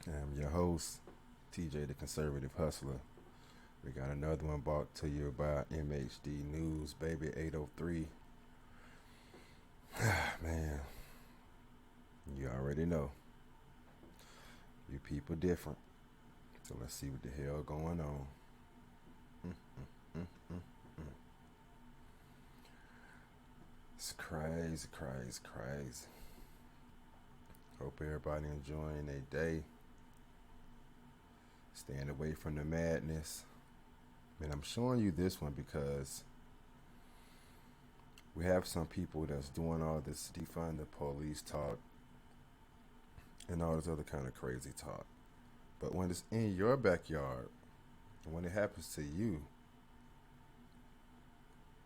I'm your host, TJ the Conservative Hustler. We got another one brought to you by MHD News, baby 803. Man, you already know. You people different. So let's see what the hell going on. It's crazy, crazy, crazy. Hope everybody enjoying their day. Staying away from the madness. And I'm showing you this one because we have some people that's doing all this defund the police talk and all this other kind of crazy talk. But when it's in your backyard, and when it happens to you,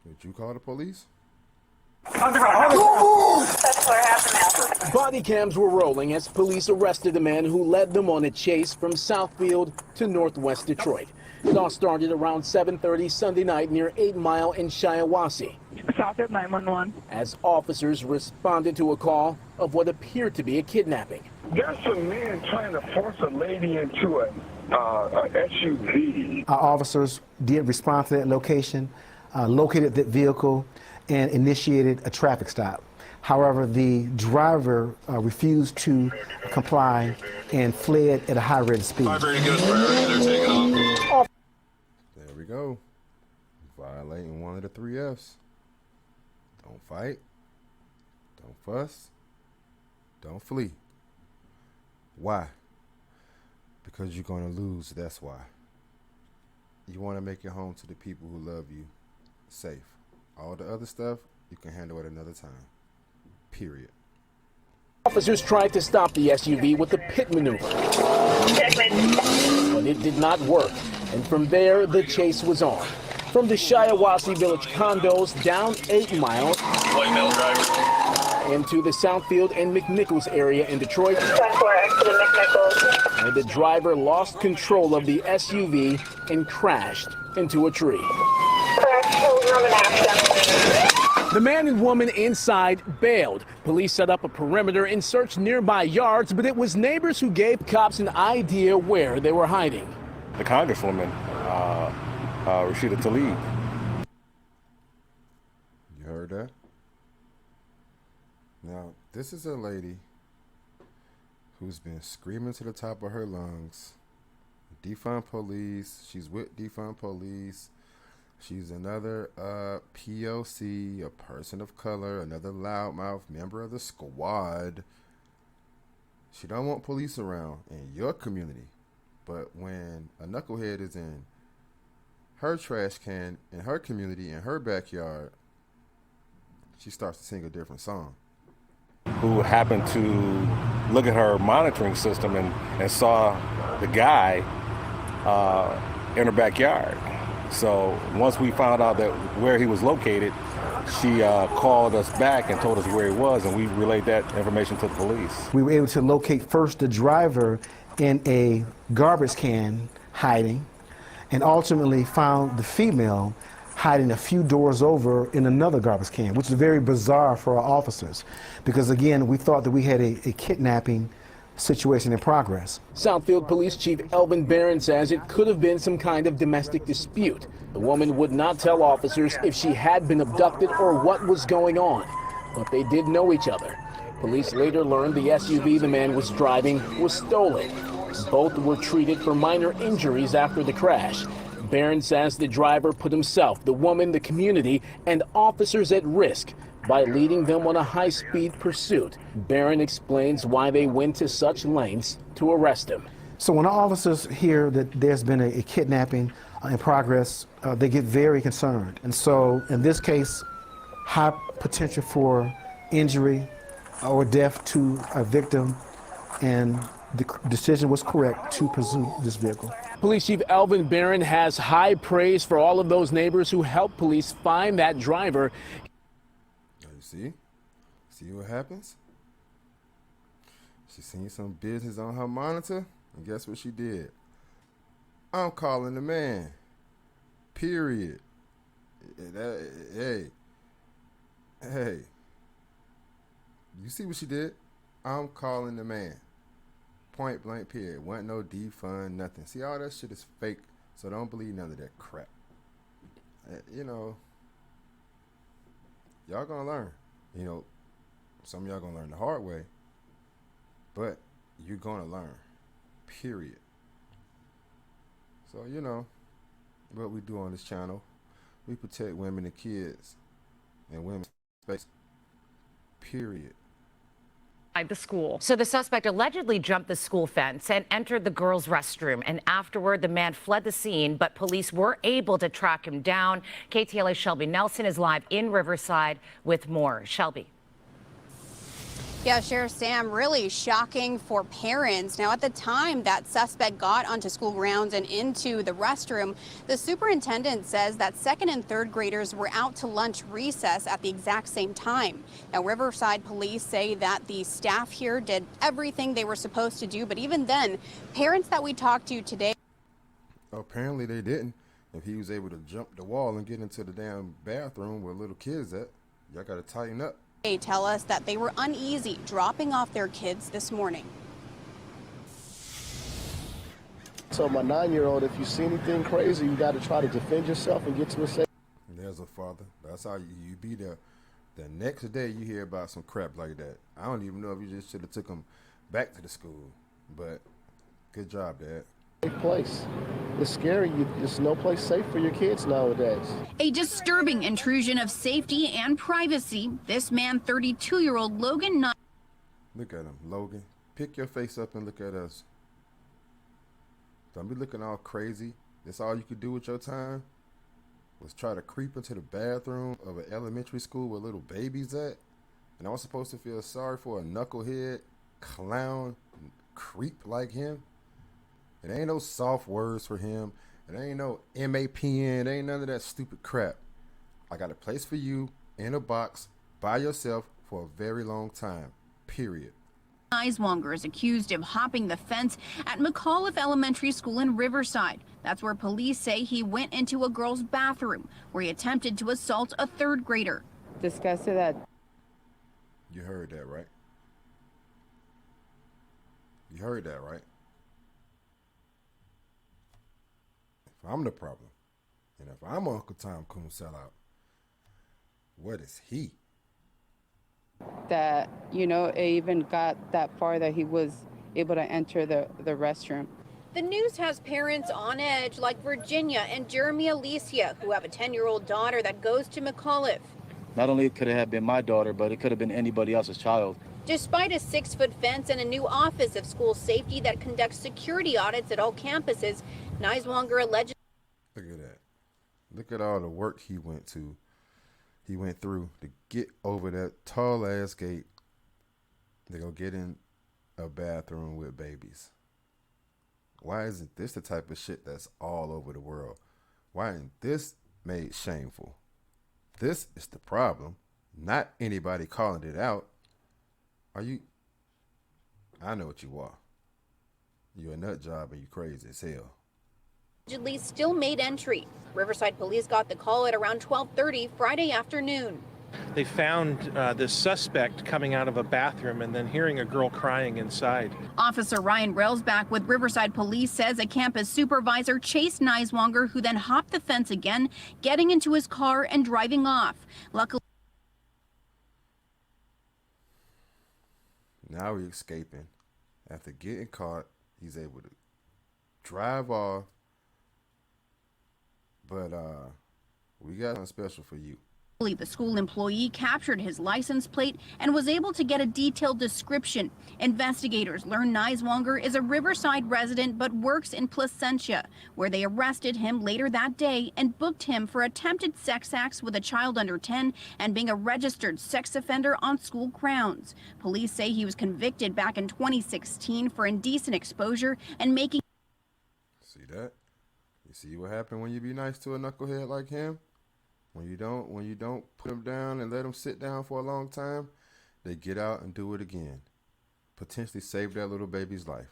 would you call the police? Body cams were rolling as police arrested a man who led them on a chase from Southfield to Northwest Detroit. It all started around 7:30 Sunday night near 8 Mile in Shiawassee. Southfield 911. As officers responded to a call of what appeared to be a kidnapping. There's some men trying to force a lady into a SUV. Our officers did respond to that location, located that vehicle, and initiated a traffic stop. However, the driver refused to comply and fled at a high rate of speed. Very good priority. They're taking off. There we go. Violating one of the three F's. Don't fight. Don't fuss. Don't flee. Why? Because you're going to lose, that's why. You want to make it home to the people who love you safe. All the other stuff, you can handle at another time. Period. Officers tried to stop the SUV with a pit maneuver, but it did not work. And from there, the chase was on. From the Shiawassee Village condos down 8 Mile White male driver. into the Southfield and McNichols area in Detroit, and the driver lost control of the SUV and crashed into a tree. The man and woman inside bailed. Police set up a perimeter and searched nearby yards, but it was neighbors who gave cops an idea where they were hiding. The Congresswoman, Rashida Tlaib. You heard that? Now, this is a lady who's been screaming to the top of her lungs, defund police. She's with defund police. She's another POC, a person of color, another loudmouth member of the squad. She don't want police around in your community. But when a knucklehead is in her trash can, in her community, in her backyard, she starts to sing a different song. Who happened to look at her monitoring system and saw the guy in her backyard. So once we found out that where he was located, she called us back and told us where he was, and we relayed that information to the police. We were able to locate first the driver in a garbage can hiding, and ultimately found the female hiding a few doors over in another garbage can, which is very bizarre for our officers, because again, we thought that we had a kidnapping situation in progress. Southfield Police Chief Elvin Barron says it could have been some kind of domestic dispute. The woman would not tell officers if she had been abducted or what was going on, but they did know each other. Police later learned the SUV the man was driving was stolen. Both were treated for minor injuries after the crash. Barron says the driver put himself, the woman, the community, and officers at risk by leading them on a high-speed pursuit. Barron explains why they went to such lengths to arrest him. So when our officers hear that there's been a kidnapping in progress, they get very concerned. And so in this case, high potential for injury or death to a victim, and the decision was correct to pursue this vehicle. Police Chief Elvin Barron has high praise for all of those neighbors who helped police find that driver. You see what happens? She seen some business on her monitor, and guess what she did? I'm calling the man. Period. Hey. You see what she did? I'm calling the man. Point blank period. Wasn't no defund, nothing. See, all that shit is fake, so don't believe none of that crap. You know, y'all gonna learn. You know, some of y'all gonna learn the hard way, but you're gonna learn, period. So, you know, what we do on this channel, we protect women and kids and women's space, period. The school. So the suspect allegedly jumped the school fence and entered the girls' restroom. And afterward, the man fled the scene, but police were able to track him down. KTLA's Shelby Nelson is live in Riverside with more. Shelby. Yeah, Sheriff Sam, really shocking for parents. Now, at the time that suspect got onto school grounds and into the restroom, the superintendent says that second and third graders were out to lunch recess at the exact same time. Now, Riverside police say that the staff here did everything they were supposed to do, but even then, parents that we talked to today. Apparently they didn't. If he was able to jump the wall and get into the damn bathroom where little kids at, y'all gotta tighten up. They tell us that they were uneasy dropping off their kids this morning. So my 9-year-old, if you see anything crazy, you got to try to defend yourself and get to a safe. There's a father. That's how you be there. The next day you hear about some crap like that. I don't even know if you just should have took him back to the school. But good job, Dad. Place. It's scary. There's no place safe for your kids nowadays. A disturbing intrusion of safety and privacy. This man, 32-year-old Logan. Look at him, Logan. Pick your face up and look at us. Don't be looking all crazy. That's all you could do with your time? Was try to creep into the bathroom of an elementary school where little babies at? And I was supposed to feel sorry for a knucklehead, clown, creep like him? It ain't no soft words for him. It ain't no MAPN. It ain't none of that stupid crap. I got a place for you in a box by yourself for a very long time. Period. Niswonger is accused of hopping the fence at McAuliffe Elementary School in Riverside. That's where police say he went into a girl's bathroom where he attempted to assault a third grader. Disgusted that. You heard that, right? You heard that, right? If I'm the problem, and if I'm Uncle Tom Coon sellout, what is he? That, you know, it even got that far that he was able to enter the restroom. The news has parents on edge like Virginia and Jeremy Alicia, who have a 10-year-old daughter that goes to McAuliffe. Not only could it have been my daughter, but it could have been anybody else's child. Despite a 6-foot fence and a new Office of School Safety that conducts security audits at all campuses, Niswonger allegedly. Look at that. Look at all the work he went through to get over that tall ass gate to go get in a bathroom with babies. Why isn't this the type of shit that's all over the world? Why isn't this made shameful? This is the problem, not anybody calling it out. I know what you are. You're a nut job and you crazy as hell. Allegedly still made entry. Riverside police got the call at around 12:30 Friday afternoon. They found this suspect coming out of a bathroom and then hearing a girl crying inside. Officer Ryan Railsback with Riverside Police says a campus supervisor chased Niswonger, who then hopped the fence again, getting into his car and driving off. Luckily, now he's escaping. After getting caught, he's able to drive off. But we got something special for you. the school employee captured his license plate and was able to get a detailed description. Investigators learned Niswonger is a Riverside resident but works in Placentia, where they arrested him later that day and booked him for attempted sex acts with a child under 10 and being a registered sex offender on school grounds. Police say he was convicted back in 2016 for indecent exposure and making... See that? You see what happened when you be nice to a knucklehead like him? When you don't put them down and let them sit down for a long time, they get out and do it again. Potentially save that little baby's life.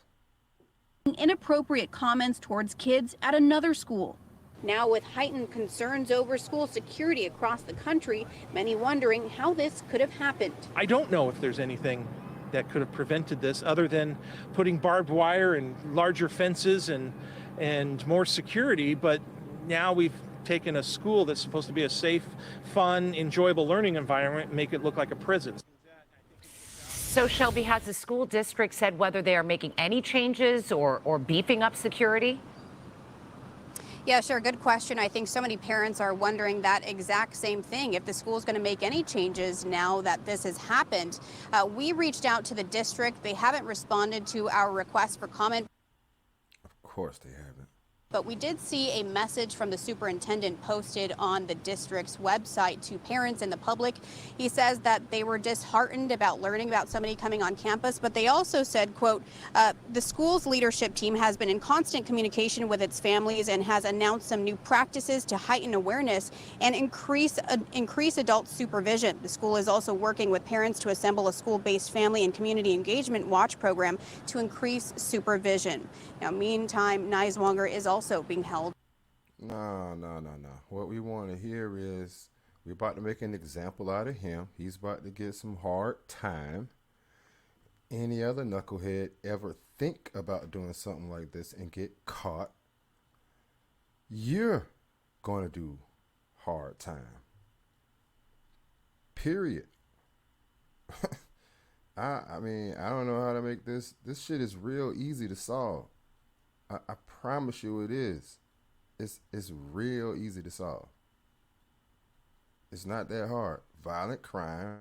Inappropriate comments towards kids at another school. Now, with heightened concerns over school security across the country, many wondering how this could have happened. I don't know if there's anything that could have prevented this, other than putting barbed wire and larger fences and more security. But now we've taken a school that's supposed to be a safe, fun, enjoyable learning environment and make it look like a prison. So, Shelby, has the school district said whether they are making any changes or beefing up security? Yeah, sure. Good question. I think so many parents are wondering that exact same thing. If the school is going to make any changes now that this has happened. We reached out to the district. They haven't responded to our request for comment. Of course they haven't. But we did see a message from the superintendent posted on the district's website to parents and the public. He says that they were disheartened about learning about somebody coming on campus, but they also said, quote, the school's leadership team has been in constant communication with its families and has announced some new practices to heighten awareness and increase adult supervision. The school is also working with parents to assemble a school-based family and community engagement watch program to increase supervision. Now, meantime, Niswonger is also being held. No. What we want to hear is we're about to make an example out of him. He's about to get some hard time. Any other knucklehead ever think about doing something like this and get caught, you're going to do hard time. Period. I mean, I don't know how to make this. This shit is real easy to solve. I promise you it is. It's real easy to solve. It's not that hard. Violent crime,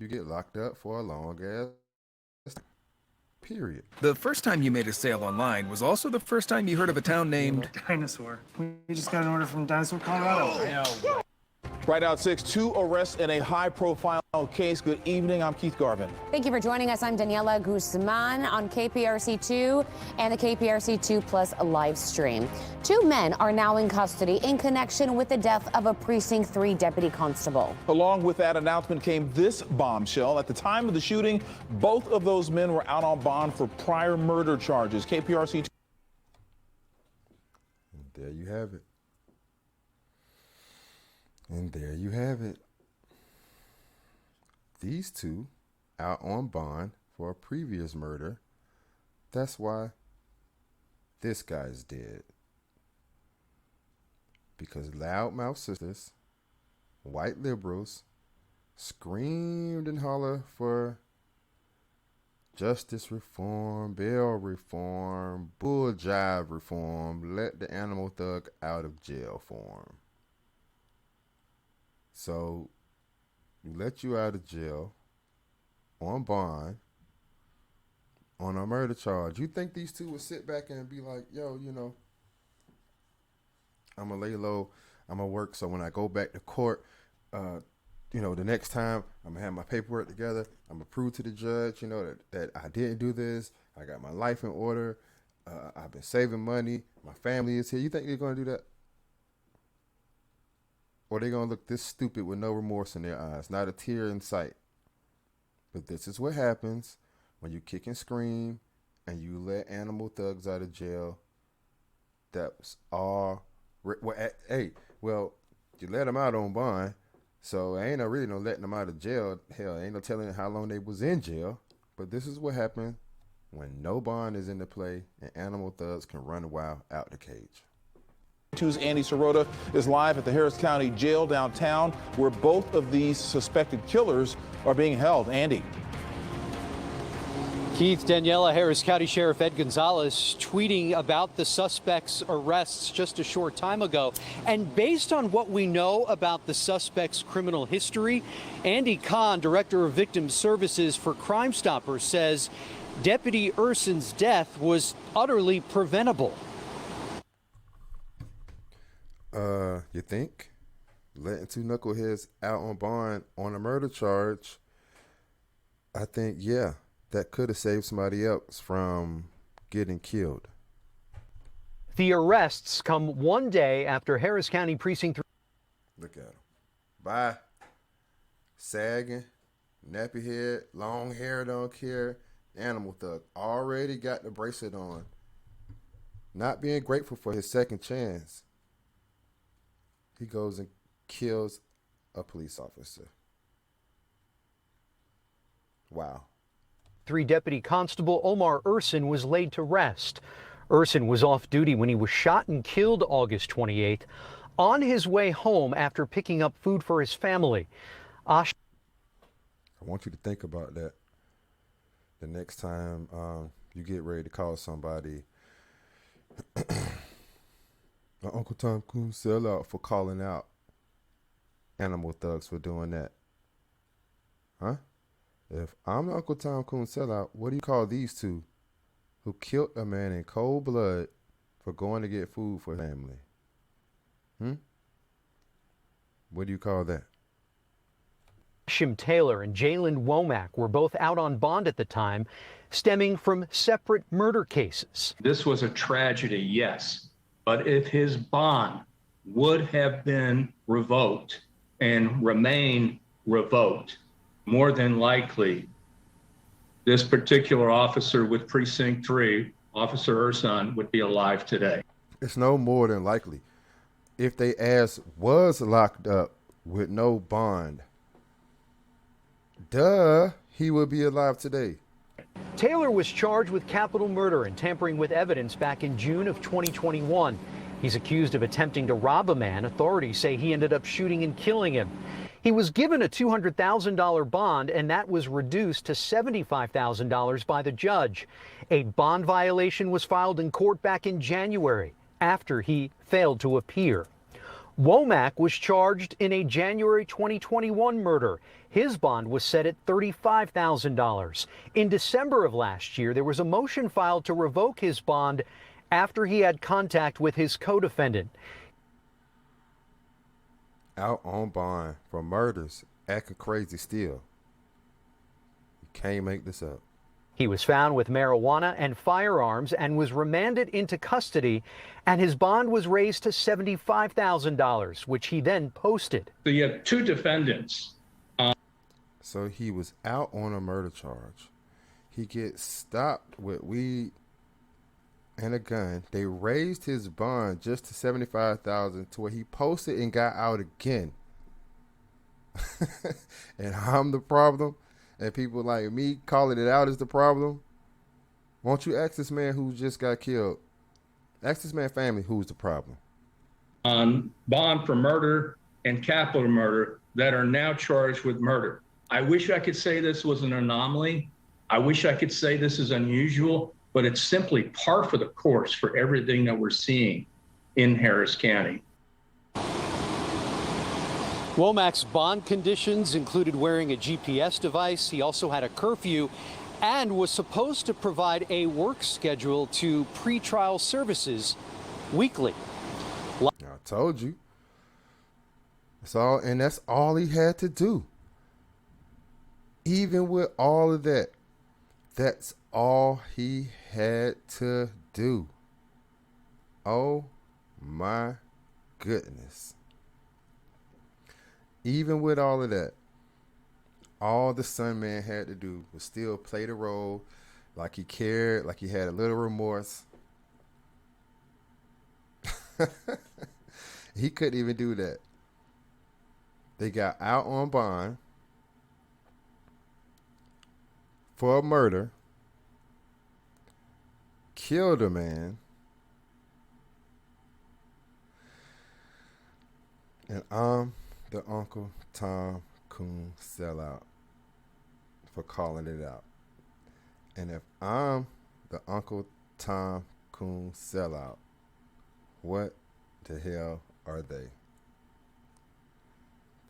you get locked up for a long ass time. Period. The first time you made a sale online was also the first time you heard of a town named Dinosaur. We just got an order from Dinosaur, Colorado. Right out 6, 2 arrests in a high-profile case. Good evening. I'm Keith Garvin. Thank you for joining us. I'm Daniela Guzman on KPRC2 and the KPRC2 Plus live stream. 2 men are now in custody in connection with the death of a Precinct 3 deputy constable. Along with that announcement came this bombshell. At the time of the shooting, both of those men were out on bond for prior murder charges. KPRC2. There you have it. And there you have it. These two out on bond for a previous murder. That's why this guy's dead. Because loudmouth sisters, white liberals, screamed and hollered for justice reform, bail reform, bull jive reform, let the animal thug out of jail form. So, we let you out of jail on bond on a murder charge. You think these two would sit back and be like, yo, you know, I'm going to lay low, I'm going to work, so when I go back to court, you know, the next time I'm going to have my paperwork together, I'm going to prove to the judge, you know, that I didn't do this, I got my life in order, I've been saving money, my family is here. You think they're going to do that? Or they're going to look this stupid with no remorse in their eyes, not a tear in sight. But this is what happens when you kick and scream and you let animal thugs out of jail. That's all. Well, you let them out on bond, so ain't no really no letting them out of jail. Hell, ain't no telling how long they was in jail. But this is what happened when no bond is in the play and animal thugs can run wild out the cage. 2's Andy Sirota is live at the Harris County Jail downtown, where both of these suspected killers are being held. Andy. Keith, Daniela, Harris County Sheriff Ed Gonzalez tweeting about the suspect's arrests just a short time ago. And based on what we know about the suspect's criminal history, Andy Kahn, Director of Victim Services for Crime Stoppers, says Deputy Urson's death was utterly preventable. You think? Letting 2 knuckleheads out on bond on a murder charge, I think, yeah, that could have saved somebody else from getting killed. The arrests come one day after Harris County Precinct 3. Look at him. Bye. Sagging, nappy head, long hair, don't care. Animal thug already got the bracelet on. Not being grateful for his second chance. He goes and kills a police officer. Wow. 3 Deputy Constable Omar Urson was laid to rest. Urson was off duty when he was shot and killed August 28th on his way home after picking up food for his family. I want you to think about that the next time you get ready to call somebody Uncle Tom Coon sellout for calling out Animal Thugs for doing that. Huh? If I'm the Uncle Tom Coon sellout, what do you call these two who killed a man in cold blood for going to get food for his family? What do you call that? Shim Taylor and Jalen Womack were both out on bond at the time, stemming from separate murder cases. This was a tragedy, yes, but if his bond would have been revoked and remain revoked, more than likely, this particular officer with Precinct 3, Officer Urson, would be alive today. It's no more than likely. If they ass was locked up with no bond, he would be alive today. Taylor was charged with capital murder and tampering with evidence back in June of 2021. He's accused of attempting to rob a man. Authorities say he ended up shooting and killing him. He was given a $200,000 bond, and that was reduced to $75,000 by the judge. A bond violation was filed in court back in January after he failed to appear. Womack was charged in a January 2021 murder. His bond was set at $35,000. In December of last year, there was a motion filed to revoke his bond after he had contact with his co-defendant. Out on bond for murders, acting crazy still. You can't make this up. He was found with marijuana and firearms and was remanded into custody, and his bond was raised to $75,000, which he then posted. So you have two defendants. So he was out on a murder charge. He gets stopped with weed and a gun. They raised his bond just to $75,000 to where he posted and got out again. And I'm the problem. And people like me calling it out is the problem. Won't you ask this man who just got killed? Ask this man's family who's the problem. On bond for murder and capital murder that are now charged with murder. I wish I could say this was an anomaly. I wish I could say this is unusual, but it's simply par for the course for everything that we're seeing in Harris County. Womack's bond conditions included wearing a GPS device. He also had a curfew and was supposed to provide a work schedule to pretrial services weekly. I told you. That's all he had to do. Even with all of that, that's all he had to do. Oh my goodness. Even with all of that, all the Sun Man had to do was still play the role like he cared, like he had a little remorse. He couldn't even do that. They got out on bond for a murder, killed a man, and I'm the Uncle Tom Coon sellout for calling it out. And if I'm the Uncle Tom Coon sellout, what the hell are they?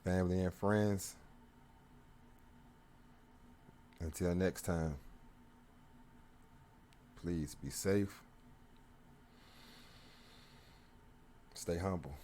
Family and friends, until next time, please be safe, stay humble.